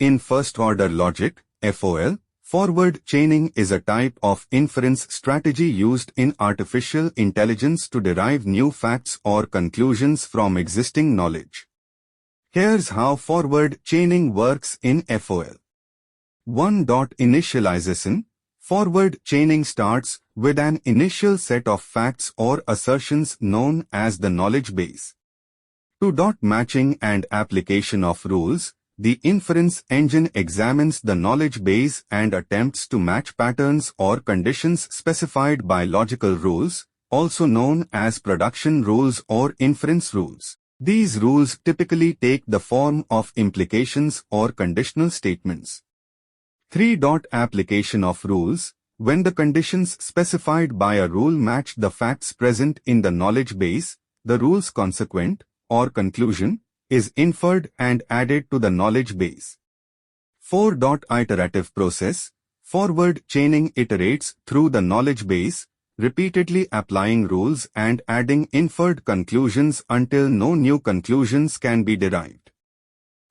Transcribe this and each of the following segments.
In first-order logic, FOL, forward chaining is a type of inference strategy used in artificial intelligence to derive new facts or conclusions from existing knowledge. Here's how forward chaining works in FOL. 1. Initialization. Forward chaining starts with an initial set of facts or assertions known as the knowledge base. 2. Matching and application of rules. The inference engine examines the knowledge base and attempts to match patterns or conditions specified by logical rules, also known as production rules or inference rules. These rules typically take the form of implications or conditional statements. 3. Application of rules. When the conditions specified by a rule match the facts present in the knowledge base, the rule's consequent, or conclusion, is inferred and added to the knowledge base. 4. Iterative process. Forward chaining iterates through the knowledge base, repeatedly applying rules and adding inferred conclusions until no new conclusions can be derived.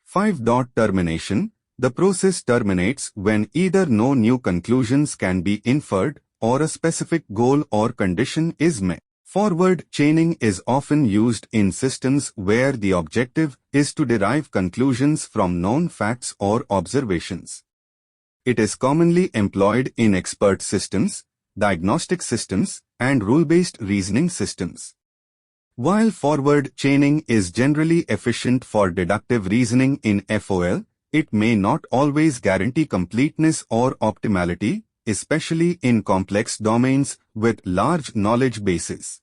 5. Termination. The process terminates when either no new conclusions can be inferred or a specific goal or condition is met. Forward chaining is often used in systems where the objective is to derive conclusions from known facts or observations. It is commonly employed in expert systems, diagnostic systems, and rule-based reasoning systems. While forward chaining is generally efficient for deductive reasoning in FOL, it may not always guarantee completeness or optimality, especially in complex domains with large knowledge bases.